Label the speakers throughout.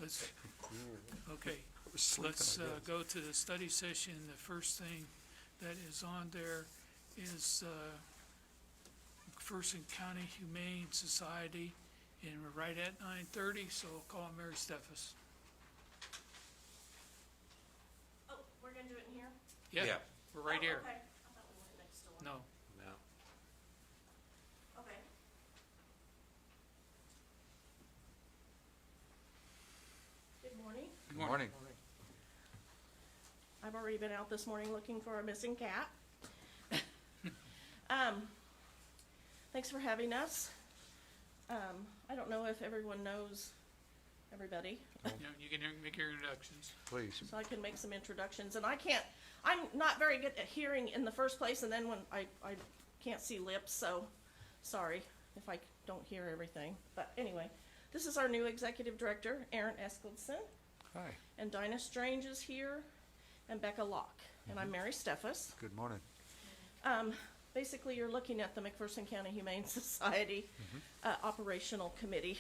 Speaker 1: let's, okay, let's go to the study session. The first thing that is on there is McPherson County Humane Society, and we're right at 9:30, so I'll call Mary Steffes.
Speaker 2: Oh, we're gonna do it in here?
Speaker 1: Yeah, we're right
Speaker 2: Oh,
Speaker 1: here.
Speaker 2: Okay, I thought we went next door.
Speaker 1: No,
Speaker 3: No.
Speaker 2: Okay. Good morning.
Speaker 1: good morning.
Speaker 2: I've already been out this morning looking for a missing cat. Thanks for having us. I don't know if everyone knows everybody,
Speaker 1: You know, you can make your introductions.
Speaker 3: Please.
Speaker 2: so I can make some introductions. And I'm not very good at hearing in the first place, and then when I can't see lips, so sorry if I don't hear everything. But anyway, this is our new executive director, Erin Eskildson,
Speaker 3: Hi.
Speaker 2: and Dinah Strange is here, and Becca Locke. And I'm Mary Steffes.
Speaker 3: Good morning.
Speaker 2: Basically, you're looking at the McPherson County Humane Society Operational Committee.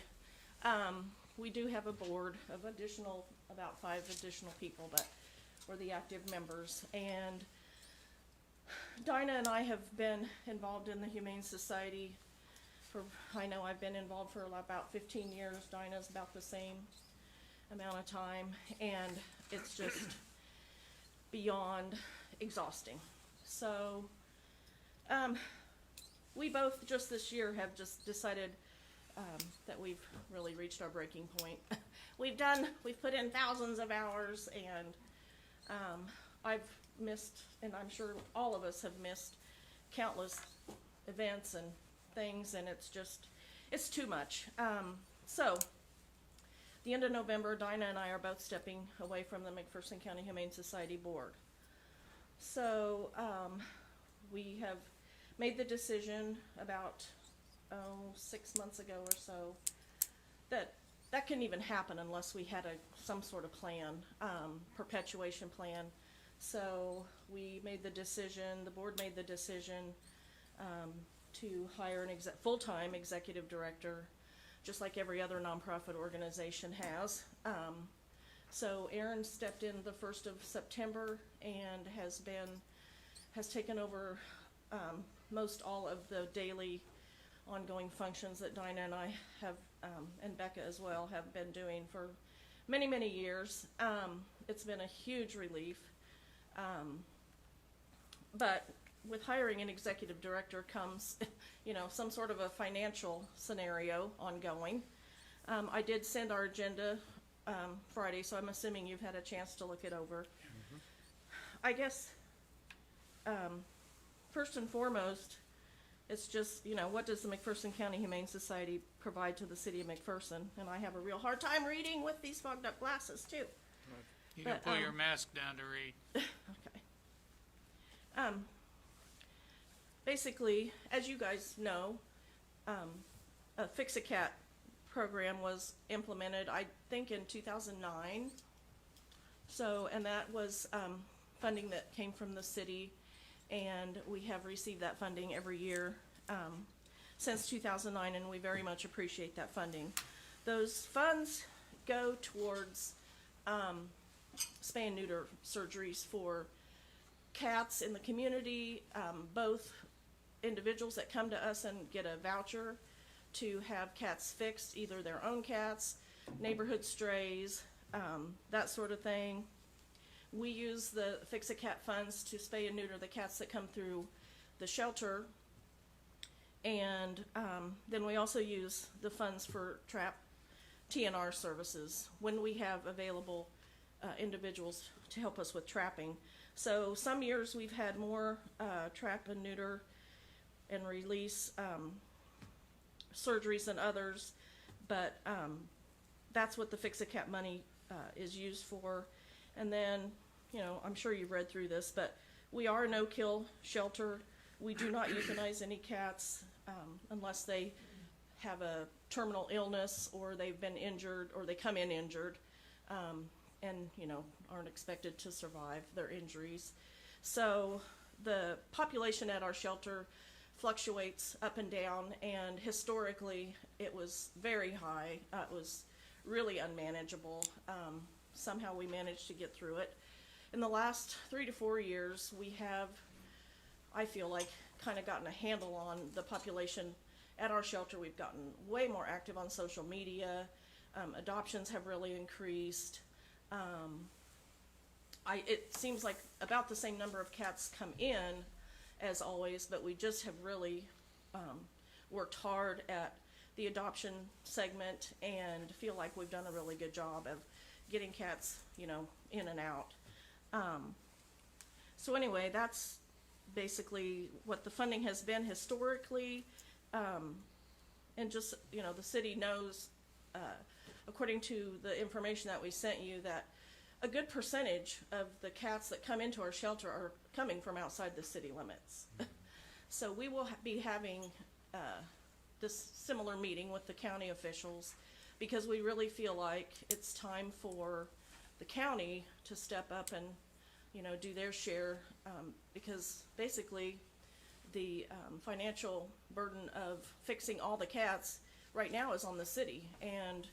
Speaker 2: We do have a board of about 5 additional people, but we're the active members. And Dinah and I have been involved in the Humane Society I know I've been involved for about 15 years. Dinah's about the same amount of time, and it's just beyond exhausting. So, we both just this year have just decided that we've really reached our breaking point. We've put in thousands of hours, and I've missed, and I'm sure all of us have missed, countless events and things, and it's too much. So, the end of November, Dinah and I are both stepping away from the McPherson County Humane Society Board. So, we have made the decision about 6 months ago or so that couldn't even happen unless we had some sort of plan, perpetuation plan. So we made the decision, the board made the decision to hire an full-time executive director, just like every other nonprofit organization has. So Erin stepped in the 1st of September and has taken over most all of the daily ongoing functions that Dinah and I have, and Becca as well, have been doing for many, many years. It's been a huge relief. But with hiring an executive director comes, some sort of a financial scenario ongoing. I did send our agenda Friday, so I'm assuming you've had a chance to look it over. I guess, first and foremost, it's just, what does the McPherson County Humane Society provide to the city of McPherson? And I have a real hard time reading with these fogged up glasses, too.
Speaker 1: You can
Speaker 2: But,
Speaker 1: pull your mask down to read.
Speaker 2: Okay. Basically, as you guys know, a Fix-A-Cat program was implemented, I think, in 2009. So, and that was funding that came from the city, and we have received that funding every year since 2009, and we very much appreciate that funding. Those funds go towards spay and neuter surgeries for cats in the community, both individuals that come to us and get a voucher to have cats fixed, either their own cats, neighborhood strays, that sort of thing. We use the Fix-A-Cat funds to spay and neuter the cats that come through the shelter, and then we also use the funds for trap TNR services when we have available individuals to help us with trapping. So some years we've had more trap and neuter and release surgeries than others, but that's what the Fix-A-Cat money is used for. And then, I'm sure you've read through this, but we are a no-kill shelter. We do not euthanize any cats unless they have a terminal illness or they've been injured or they come in injured and, aren't expected to survive their injuries. So the population at our shelter fluctuates up and down, and historically it was very high. It was really unmanageable. Somehow we managed to get through it. In the last 3 to 4 years, we have, I feel like, kind of gotten a handle on the population at our shelter. We've gotten way more active on social media. Adoptions have really increased. It seems like about the same number of cats come in as always, but we just have really worked hard at the adoption segment and feel like we've done a really good job of getting cats, you know, in and out. So anyway, that's basically what the funding has been historically. And just, you know, the city knows, according to the information that we sent you, that a good percentage of the cats that come into our shelter are coming from outside the city limits. So we will be having this similar meeting with the county officials, because we really feel like it's time for the county to step up and, you know, do their share, because basically the financial burden of fixing all the cats right now is on the city. And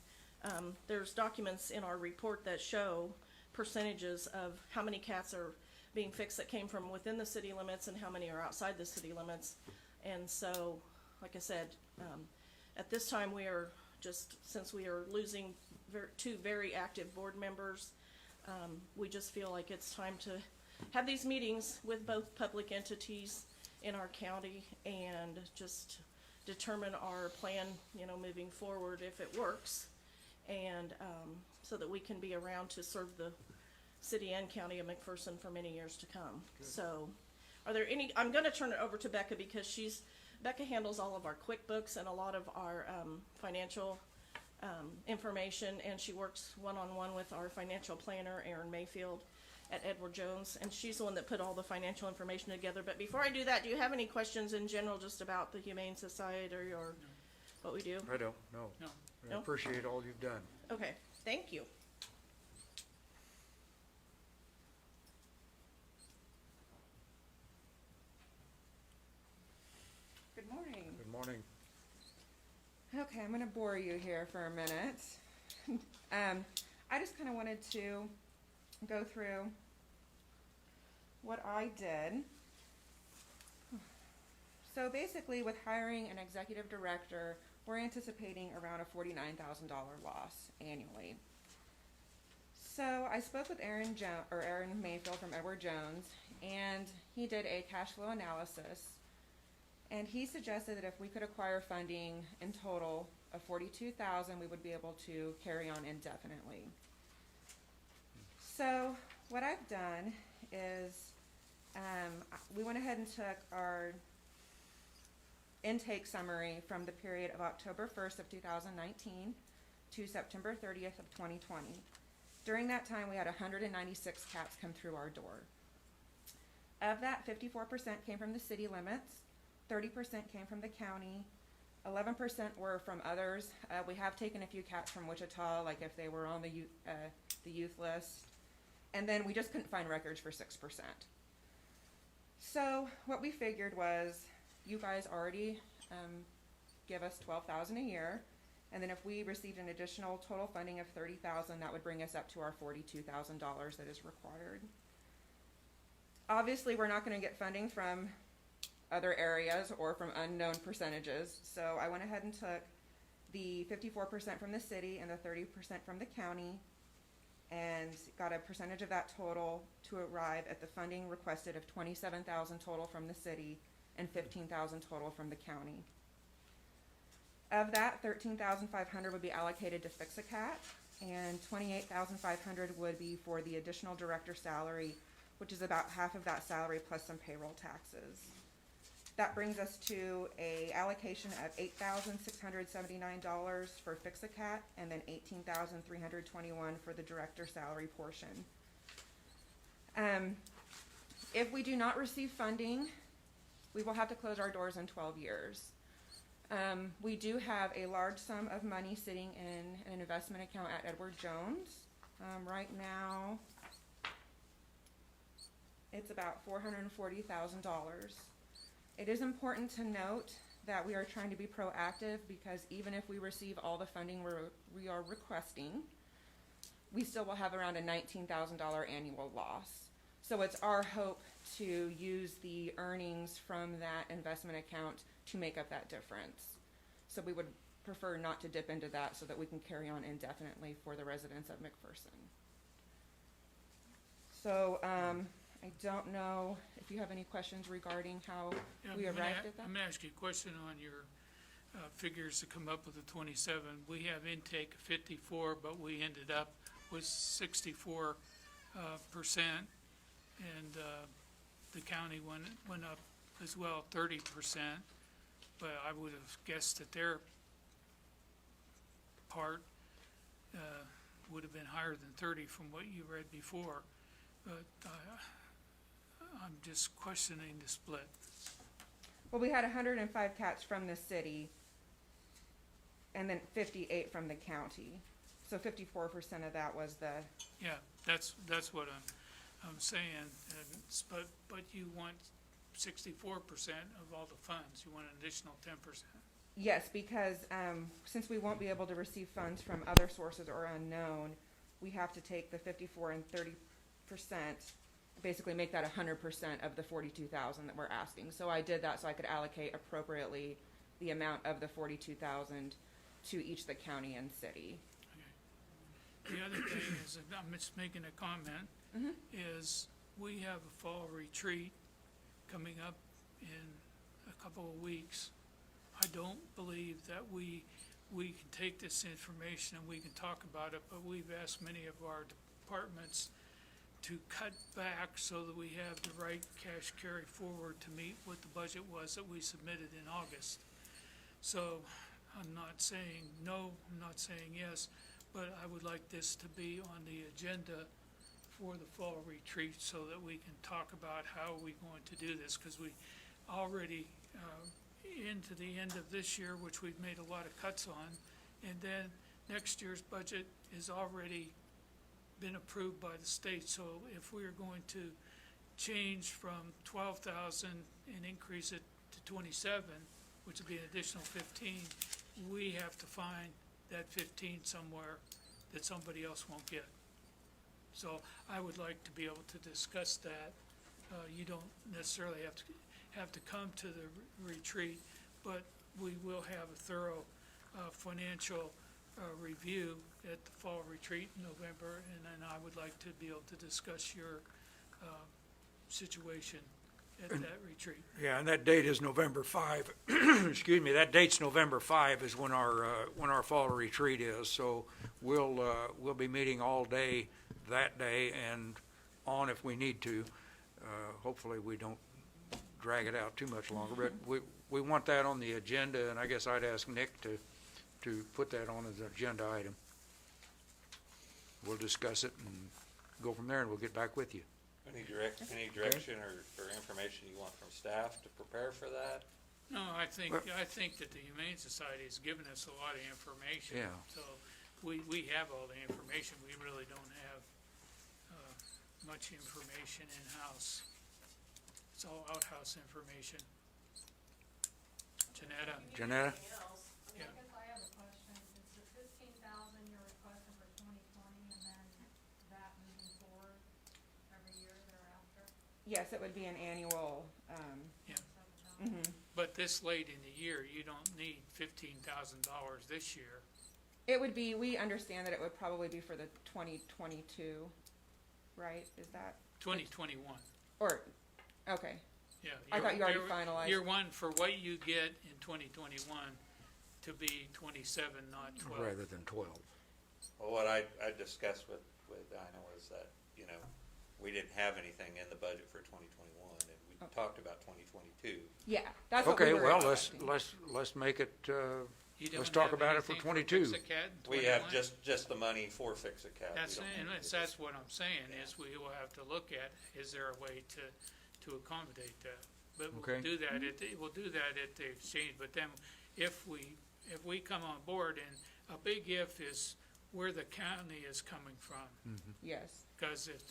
Speaker 2: there's documents in our report that show percentages of how many cats are being fixed that came from within the city limits and how many are outside the city limits. And so, like I said, at this time we are just, since we are losing two very active board members, we just feel like it's time to have these meetings with both public entities in our county and just determine our plan, you know, moving forward if it works, and so that we can be around to serve the city and county of McPherson for many years to come. Good. So, are there any? I'm going to turn it over to Becca, because Becca handles all of our QuickBooks and a lot of our financial information, and she works one-on-one with our financial planner, Erin Mayfield, at Edward Jones, and she's the one that put all the financial information together. But before I do that, do you have any questions in general just about the Humane Society or what we do?
Speaker 3: I don't, no.
Speaker 1: No.
Speaker 3: I appreciate all you've done.
Speaker 2: Okay, thank you.
Speaker 4: Good morning.
Speaker 3: Good morning.
Speaker 4: Okay, I'm going to bore you here for a minute. I just kind of wanted to go through what I did. So basically, with hiring an executive director, we're anticipating around a $49,000 loss annually. So I spoke with Aaron Mayfield from Edward Jones, and he did a cash flow analysis. And he suggested that if we could acquire funding in total of $42,000, we would be able to carry on indefinitely. So what I've done is we went ahead and took our intake summary from the period of October 1st of 2019 to September 30th of 2020. During that time, we had 196 cats come through our door. Of that, 54% came from the city limits, 30% came from the county, 11% were from others. We have taken a few cats from Wichita, like if they were on the youth list, and then we just couldn't find records for 6%. So what we figured was, you guys already give us $12,000 a year, and then if we received an additional total funding of $30,000, that would bring us up to our $42,000 that is required. Obviously, we're not going to get funding from other areas or from unknown percentages. So I went ahead and took the 54% from the city and the 30% from the county and got a percentage of that total to arrive at the funding requested of $27,000 total from the city and $15,000 total from the county. Of that, $13,500 would be allocated to fix a cat, and $28,500 would be for the additional director salary, which is about half of that salary plus some payroll taxes. That brings us to a allocation of $8,679 for Fix-A-Cat, and then $18,321 for the director salary portion. If we do not receive funding, we will have to close our doors in 12 years. We do have a large sum of money sitting in an investment account at Edward Jones. Right now, it's about $440,000. It is important to note that we are trying to be proactive, because even if we receive all the funding we are requesting, we still will have around a $19,000 annual loss. So it's our hope to use the earnings from that investment account to make up that difference. So we would prefer not to dip into that so that we can carry on indefinitely for the residents of McPherson. So, I don't know if you have any questions regarding how
Speaker 1: Yeah,
Speaker 4: we arrived at that?
Speaker 1: I'm gonna ask you a question on your figures to come up with the 27. We have intake of 54, but we ended up with 64%, and the county went up as well, 30%. But I would have guessed that their part would have been higher than 30 from what you read before. But I'm just questioning the split.
Speaker 4: Well, we had 105 cats from the city, and then 58 from the county. So 54% of that was the,
Speaker 1: Yeah, that's what I'm saying, and but you want 64% of all the funds, you want an additional 10%.
Speaker 4: yes, because since we won't be able to receive funds from other sources or unknown, we have to take the 54 and 30%, basically make that 100% of the 42,000 that we're asking. So I did that so I could allocate appropriately the amount of the 42,000 to each the county and city.
Speaker 1: The other thing is, and I'm just making a comment, is we have a fall retreat coming up in a couple of weeks. I don't believe that we can take this information and we can talk about it, but we've asked many of our departments to cut back so that we have the right cash carry forward to meet what the budget was that we submitted in August. So I'm not saying no, I'm not saying yes, but I would like this to be on the agenda for the fall retreat so that we can talk about how are we going to do this, because we already into the end of this year, which we've made a lot of cuts on, and then next year's budget is already been approved by the state. So if we are going to change from 12,000 and increase it to 27, which would be an additional 15, we have to find that 15 somewhere that somebody else won't get. So I would like to be able to discuss that. You don't necessarily have to come to the retreat, but we will have a thorough financial review at the fall retreat in November, and then I would like to be able to discuss your situation at that retreat.
Speaker 3: Yeah, and that date is November 5. Excuse me, that date's November 5 is when our fall retreat is. So we'll be meeting all day that day and on if we need to. Hopefully we don't drag it out too much longer, but we want that on the agenda, and I guess I'd ask Nick to put that on as an agenda item. We'll discuss it and go from there, and we'll get back with you.
Speaker 5: Any direction or information you want from staff to prepare for that?
Speaker 1: No, I think that the Humane Society has given us a lot of information.
Speaker 3: Yeah.
Speaker 1: So we have all the information. We really don't have much information in-house. It's all outhouse information. Janetta?
Speaker 3: Janetta?
Speaker 1: Yeah.
Speaker 6: I guess I have a question. It's the 15,000 you're requesting for 2020, and then that moving forward every year thereafter?
Speaker 4: Yes, it would be an annual,
Speaker 1: Yeah.
Speaker 4: mhm.
Speaker 1: But this late in the year, you don't need $15,000 this year.
Speaker 4: It would be, we understand that it would probably be for the 2022, right? Is that,
Speaker 1: 2021.
Speaker 4: or, okay.
Speaker 1: Yeah.
Speaker 4: I thought you already finalized.
Speaker 1: Year one for what you get in 2021 to be 27, not 12.
Speaker 3: Rather than 12.
Speaker 5: Well, what I discussed with Dinah was that, we didn't have anything in the budget for 2021, and we talked about 2022.
Speaker 4: Yeah, that's what we
Speaker 3: Okay,
Speaker 4: were
Speaker 3: well,
Speaker 4: expecting.
Speaker 3: let's make it,
Speaker 1: You don't
Speaker 3: let's talk
Speaker 1: have
Speaker 3: about it for
Speaker 1: anything
Speaker 3: 22.
Speaker 1: Fix-A-Cat in
Speaker 5: We have
Speaker 1: 21?
Speaker 5: just the money for Fix-A-Cat.
Speaker 1: That's what I'm saying, is we will have to look at, is there a way to accommodate that? But we'll
Speaker 3: Okay.
Speaker 1: do that at the exchange, but then if we come on board, and a big if is where the county is coming from.
Speaker 4: Yes,
Speaker 1: Because if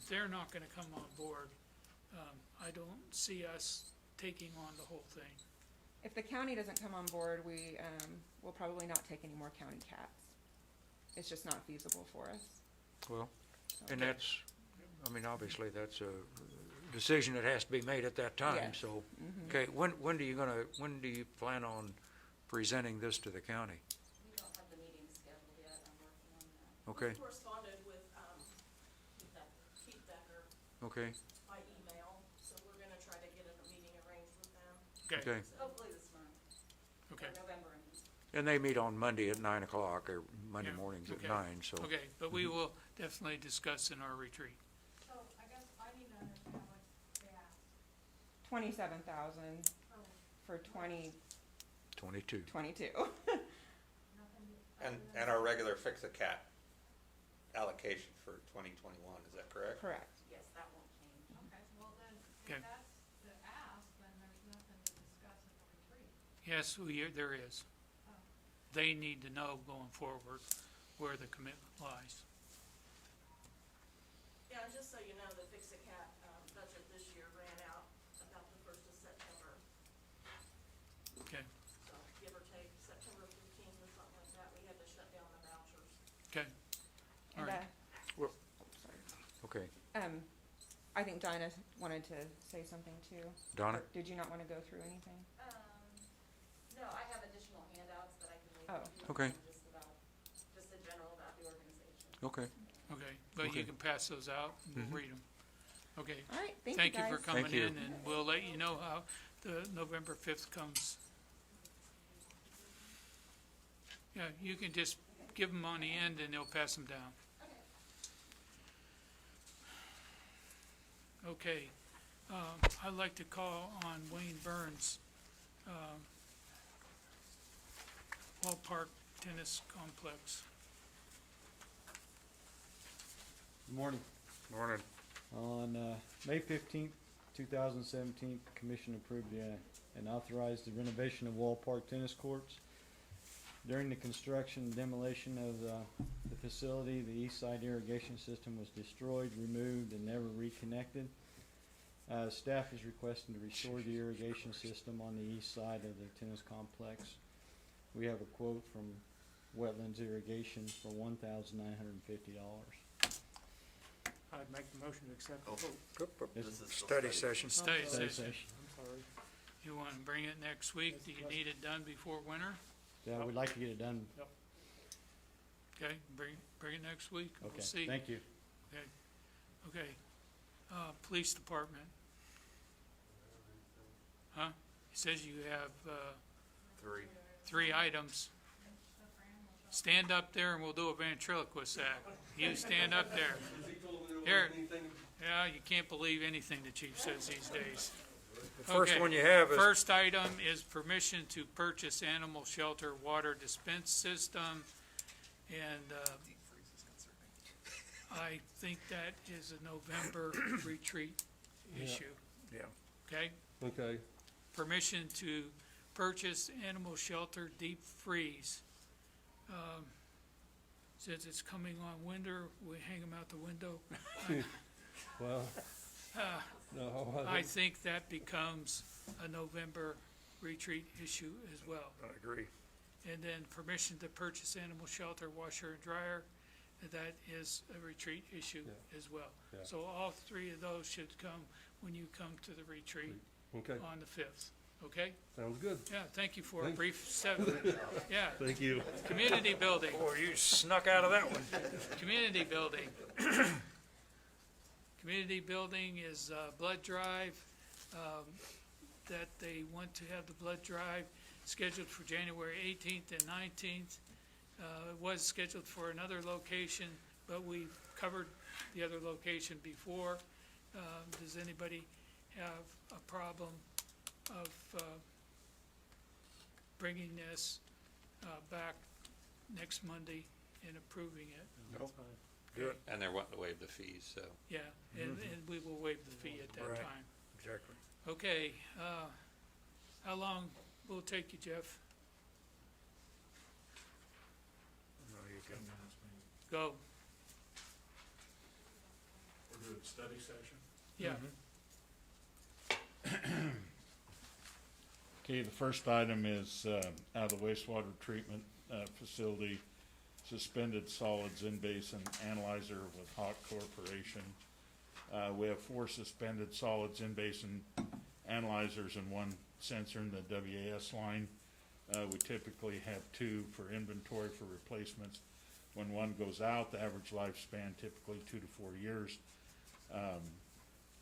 Speaker 1: they're not gonna come on board, I don't see us taking on the whole thing?
Speaker 4: If the county doesn't come on board, we, will probably not take any more county cats. It's just not feasible for us.
Speaker 3: Well, and that's, I mean, obviously, that's a decision that has to be made at that time,
Speaker 4: Yes.
Speaker 3: so. Okay, when do you plan on presenting this to the county?
Speaker 7: We don't have the meeting scheduled yet, I'm working on that.
Speaker 3: Okay,
Speaker 2: We corresponded with, Keith Becker
Speaker 3: okay,
Speaker 2: by email, so we're gonna try to get a meeting arranged with them.
Speaker 3: okay.
Speaker 7: Hopefully this month,
Speaker 1: Okay,
Speaker 7: or November, I mean.
Speaker 3: And they meet on Monday at 9 o'clock, or Monday
Speaker 1: Yeah,
Speaker 3: mornings at
Speaker 1: okay.
Speaker 3: 9, so.
Speaker 1: okay, but we will definitely discuss in our retreat.
Speaker 6: So I guess I need to understand what they asked.
Speaker 4: 27,000
Speaker 6: Oh,
Speaker 4: for
Speaker 3: 22.
Speaker 4: 2022.
Speaker 6: nothing.
Speaker 5: And our regular fix-a-cat allocation for 2021, is that correct?
Speaker 4: Correct.
Speaker 7: Yes, that won't change.
Speaker 6: Okay, well then,
Speaker 1: Okay.
Speaker 6: if that's the ask, then there's nothing to discuss at the retreat.
Speaker 1: Yes, there is.
Speaker 6: Oh.
Speaker 1: They need to know going forward where the commitment lies.
Speaker 2: Yeah, and just so you know, the Fix-A-Cat, budget this year ran out about the 1st of September,
Speaker 1: Okay,
Speaker 2: so give or take September 15th or something like that, we had to shut down the vouchers.
Speaker 1: okay, all
Speaker 4: And,
Speaker 1: right.
Speaker 3: Well-
Speaker 4: sorry.
Speaker 3: Okay,
Speaker 4: I think Dinah wanted to say something too.
Speaker 3: Donna?
Speaker 4: Or did you not want to go through anything?
Speaker 7: No, I have additional handouts that I can leave
Speaker 4: Oh.
Speaker 7: with you.
Speaker 3: Okay.
Speaker 7: Just the general about the organization.
Speaker 3: Okay.
Speaker 1: Okay, but you
Speaker 3: Okay.
Speaker 1: can pass those out and we'll
Speaker 3: Mhm.
Speaker 1: read them. Okay,
Speaker 4: All right, thank you
Speaker 1: thank you
Speaker 4: guys.
Speaker 1: for coming
Speaker 3: Thank you.
Speaker 1: in, and we'll let you know how the November 5th comes. Yeah, you can just give them on the end and they'll pass them down. Okay, I'd like to call on Wayne Burns, Ballpark Tennis Complex.
Speaker 8: Good morning.
Speaker 3: Morning.
Speaker 8: On May 15th, 2017, the Commission approved and authorized the renovation of Wall Park tennis courts. During the construction and demolition of the facility, the east side irrigation system was destroyed, removed, and never reconnected. Staff is requesting to restore the irrigation system on the east side of the tennis complex. We have a quote from Wetlands Irrigation for $1,950.
Speaker 9: I'd make the motion to accept the vote.
Speaker 8: This is
Speaker 3: Study session.
Speaker 1: Study
Speaker 8: study
Speaker 1: session.
Speaker 8: session.
Speaker 9: I'm sorry.
Speaker 1: You want to bring it next week? Do you need it done before winter?
Speaker 8: Yeah, we'd like to get it done.
Speaker 1: Okay, bring it next week. We'll
Speaker 8: Okay,
Speaker 1: see.
Speaker 8: thank you.
Speaker 1: Okay. Police department. Huh? It says you have, 3 items. Stand up there and we'll do a ventriloquist act. You stand up there. Here. Yeah, you can't believe anything the chief says these days.
Speaker 3: The first
Speaker 1: Okay.
Speaker 3: one you have is,
Speaker 1: First item is permission to purchase animal shelter water dispense system. And, I think that is a November retreat issue.
Speaker 3: yeah,
Speaker 1: Okay?
Speaker 9: Okay.
Speaker 1: Permission to purchase animal shelter deep freeze. Since it's coming on winter, we hang them out the window.
Speaker 9: Well, no,
Speaker 1: I think that becomes a November retreat issue as well.
Speaker 3: I agree.
Speaker 1: And then permission to purchase animal shelter washer and dryer, that is a retreat issue as well.
Speaker 9: Yeah.
Speaker 1: So all 3 of those should come when you come to the retreat
Speaker 9: okay,
Speaker 1: on the 5th, okay?
Speaker 9: sounds good.
Speaker 1: Yeah, thank you for a
Speaker 9: Thanks.
Speaker 1: brief yeah,
Speaker 9: Thank you.
Speaker 1: community building,
Speaker 3: Boy, you snuck out of that one.
Speaker 1: community building. Community building is blood drive, that they want to have the blood drive scheduled for January 18th and 19th. It was scheduled for another location, but we've covered the other location before. Does anybody have a problem of bringing this back next Monday and approving it?
Speaker 3: Nope. Do it.
Speaker 5: And they're wanting to waive the fees, so.
Speaker 1: Yeah, and we will waive the fee at that
Speaker 3: Right.
Speaker 1: time.
Speaker 3: Exactly.
Speaker 1: Okay, how long will it take you, Jeff?
Speaker 3: No, you can.
Speaker 1: Go.
Speaker 10: We're doing study session.
Speaker 1: Yeah,
Speaker 10: Okay, the first item is out of the wastewater treatment facility, suspended solids in-basin analyzer with Hawk Corporation. We have 4 suspended solids in-basin analyzers and 1 sensor in the WAS line. We typically have 2 for inventory for replacements. When 1 goes out, the average lifespan typically 2 to 4 years.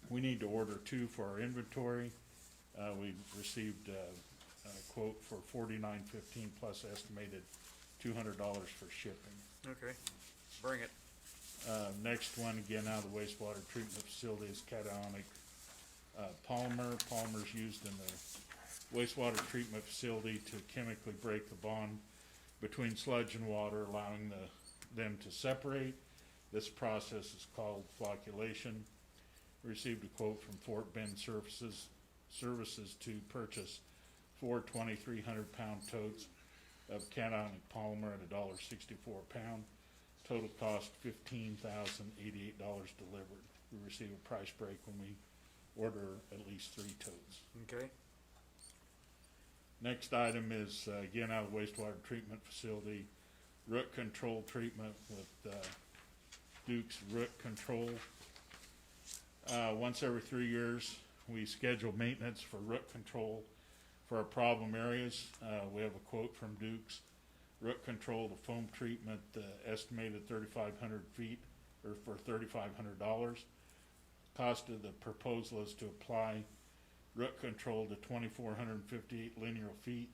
Speaker 10: We need to order 2 for our inventory. We received a quote for $49.15 plus estimated $200 for shipping.
Speaker 3: Okay, bring it.
Speaker 10: Next one, again, out of the wastewater treatment facility is cationic polymer. Polymers used in the wastewater treatment facility to chemically break the bond between sludge and water, allowing them to separate. This process is called flocculation. We received a quote from Fort Bend Services to purchase 4 2,300-pound totes of cationic polymer at $1.64 a pound. Total cost $15,088 delivered. We receive a price break when we order at least 3 totes.
Speaker 3: Okay,
Speaker 10: Next item is, again, out of the wastewater treatment facility, root control treatment with Duke's Root Control. Once every 3 years, we schedule maintenance for root control for our problem areas. We have a quote from Duke's Root Control, the foam treatment, estimated 3,500 feet, or for $3,500. Cost of the proposal is to apply root control to 2,458 linear feet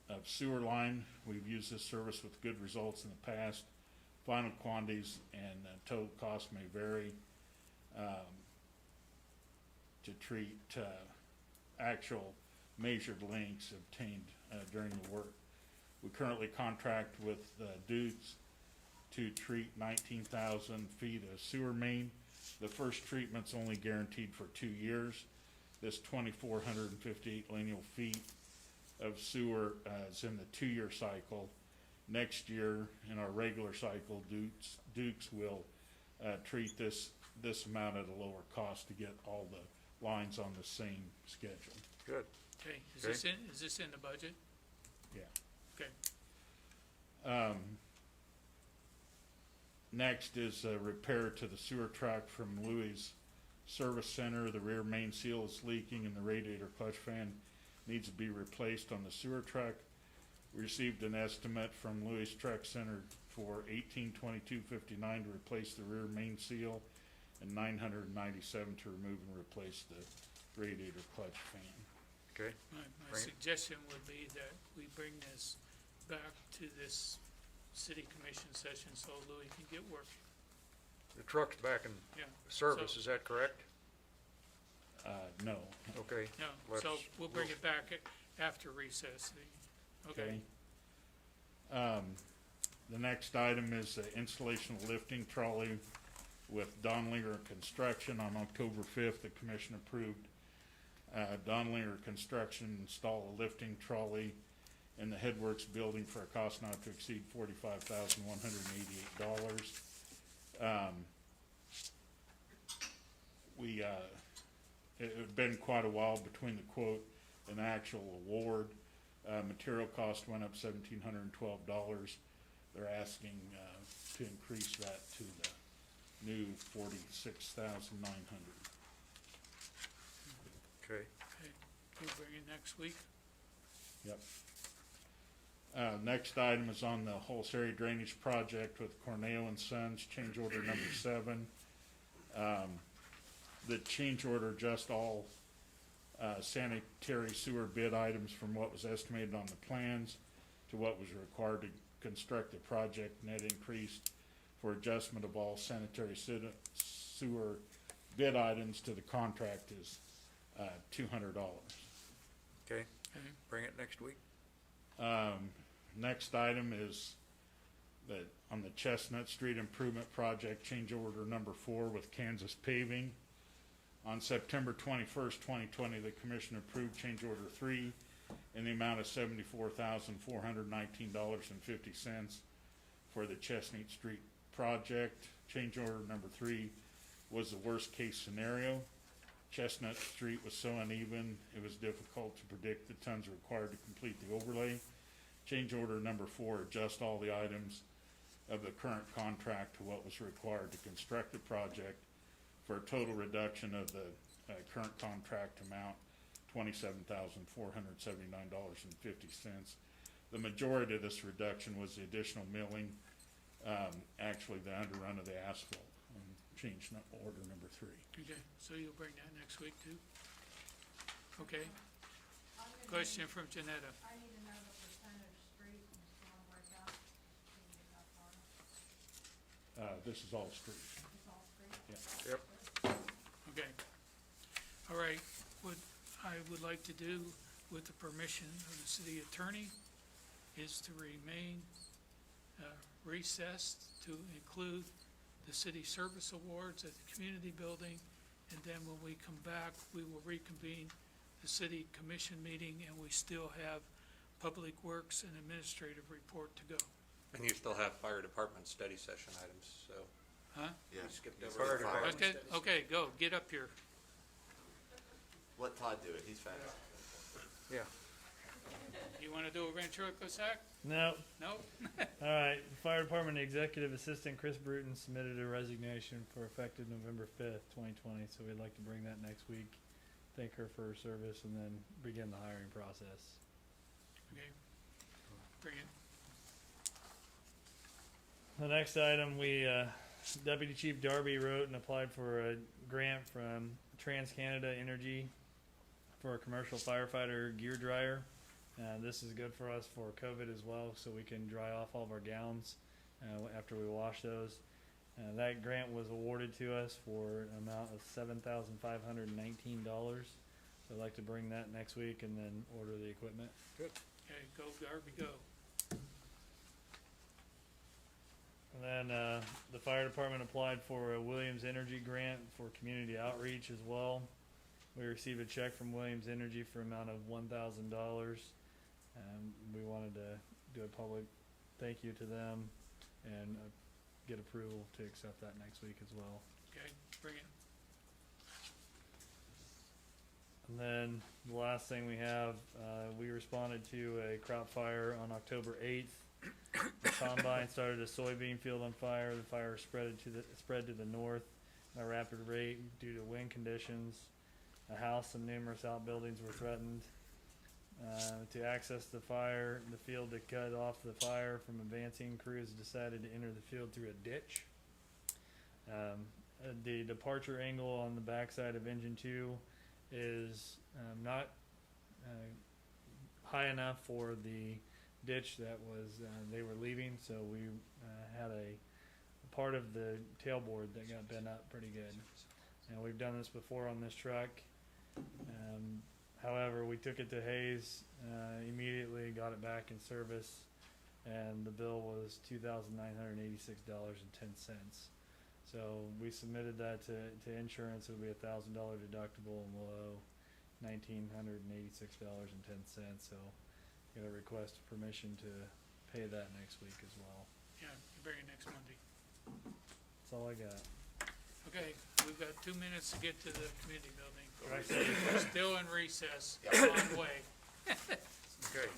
Speaker 10: of sewer line. We've used this service with good results in the past. Final quantities and total cost may vary to treat actual measured lengths obtained during the work. We currently contract with Dudes to treat 19,000 feet of sewer main. The first treatment's only guaranteed for 2 years. This 2,458 linear feet of sewer is in the 2-year cycle. Next year, in our regular cycle, Dukes will treat this amount at a lower cost to get all the lines on the same schedule.
Speaker 3: good.
Speaker 1: Okay, is
Speaker 3: Okay.
Speaker 1: this in the budget?
Speaker 10: Yeah.
Speaker 1: Okay,
Speaker 10: Next is a repair to the sewer tract from Louis Service Center. The rear main seal is leaking and the radiator clutch fan needs to be replaced on the sewer tract. We received an estimate from Louis Track Center for $1822.59 to replace the rear main seal and $997 to remove and replace the radiator clutch fan.
Speaker 3: Okay,
Speaker 1: my
Speaker 3: Bring it.
Speaker 1: suggestion would be that we bring this back to this city commission session so Louis can get working,
Speaker 3: the truck's back in
Speaker 1: yeah.
Speaker 3: service,
Speaker 1: So-
Speaker 3: is that correct?
Speaker 10: No.
Speaker 3: Okay,
Speaker 1: No, so
Speaker 3: Let's-
Speaker 1: we'll bring it back after recess, okay?
Speaker 10: The next item is the installation of lifting trolley with Donlinger Construction. On October 5th, the commission approved Donlinger Construction install a lifting trolley in the Headworks building for a cost not to exceed $45,188. It had been quite a while between the quote and the actual award. Material cost went up $1,712. They're asking to increase that to the new $46,900.
Speaker 3: okay.
Speaker 1: Okay, we'll bring it next week.
Speaker 10: Yep. Next item is on the Hollis area drainage project with Cornell and Sons, change order number 7. The change order just all sanitary sewer bid items from what was estimated on the plans to what was required to construct the project. Net increase for adjustment of all sanitary sewer bid items to the contract is $200.
Speaker 3: Okay,
Speaker 1: Okay,
Speaker 3: bring it next week.
Speaker 10: Next item is on the Chestnut Street Improvement Project, change order number 4 with Kansas Paving. On September 21st, 2020, the commission approved change order 3 in the amount of $74,419.50 for the Chestnut Street project. Change order number 3 was the worst case scenario. Chestnut Street was so uneven, it was difficult to predict the tons required to complete the overlay. Change order number 4, adjust all the items of the current contract to what was required to construct the project for a total reduction of the current contract amount, $27,479.50. The majority of this reduction was the additional milling, actually the underrun of the asphalt. Change order number 3.
Speaker 1: Okay, so you'll bring that next week too? Okay,
Speaker 6: I'm gonna
Speaker 1: question
Speaker 6: need-
Speaker 1: from Janetta.
Speaker 6: I need to know the percentage street and storm breakout. Can you get that far?
Speaker 10: This is all street.
Speaker 6: It's all street?
Speaker 10: Yeah.
Speaker 3: Yep.
Speaker 1: Okay. All right, what I would like to do with the permission of the city attorney is to remain recessed to include the city service awards at the community building. And then when we come back, we will reconvene the city commission meeting, and we still have public works and administrative report to go.
Speaker 5: And you still have fire department study session items, so.
Speaker 1: Huh?
Speaker 5: You skipped over
Speaker 3: Fire
Speaker 5: the fire.
Speaker 3: department.
Speaker 1: Okay, go, get up here.
Speaker 11: Let Todd do it, he's fast.
Speaker 3: Yeah.
Speaker 1: You wanna do a ventriloquist act?
Speaker 8: No.
Speaker 1: No?
Speaker 8: All right. The Fire Department Executive Assistant Chris Bruton submitted a resignation for effective November 5th, 2020. So we'd like to bring that next week. Thank her for her service and then begin the hiring process.
Speaker 1: Okay, bring it.
Speaker 8: The next item, Deputy Chief Darby wrote and applied for a grant from TransCanada Energy for a commercial firefighter gear dryer. This is good for us for COVID as well, so we can dry off all of our gowns after we wash those. That grant was awarded to us for an amount of $7,519. So I'd like to bring that next week and then order the equipment.
Speaker 1: Okay, go Darby, go.
Speaker 8: And then the fire department applied for a Williams Energy grant for community outreach as well. We received a check from Williams Energy for an amount of $1,000. We wanted to do a public thank you to them and get approval to accept that next week as well.
Speaker 1: Okay, bring it.
Speaker 8: And then the last thing we have, we responded to a crop fire on October 8th. The combine started a soybean field on fire. The fire spread to the north at a rapid rate due to wind conditions. A house and numerous outbuildings were threatened. To access the field to cut off the fire from advancing, crews decided to enter the field through a ditch. The departure angle on the backside of engine 2 is not high enough for the ditch that was they were leaving, so we had a part of the tailboard that got bent up pretty good. And we've done this before on this truck. However, we took it to Hayes immediately, got it back in service, and the bill was $2,986.10. So we submitted that to insurance. It'll be $1,000 deductible, and we'll owe $1,986.10. So get a request of permission to pay that next week as well.
Speaker 1: Yeah, you bring it next Monday.
Speaker 8: That's all I got.
Speaker 1: Okay, we've got 2 minutes to get to the community building.
Speaker 8: Right.
Speaker 1: We're still in recess, long way.
Speaker 3: Okay.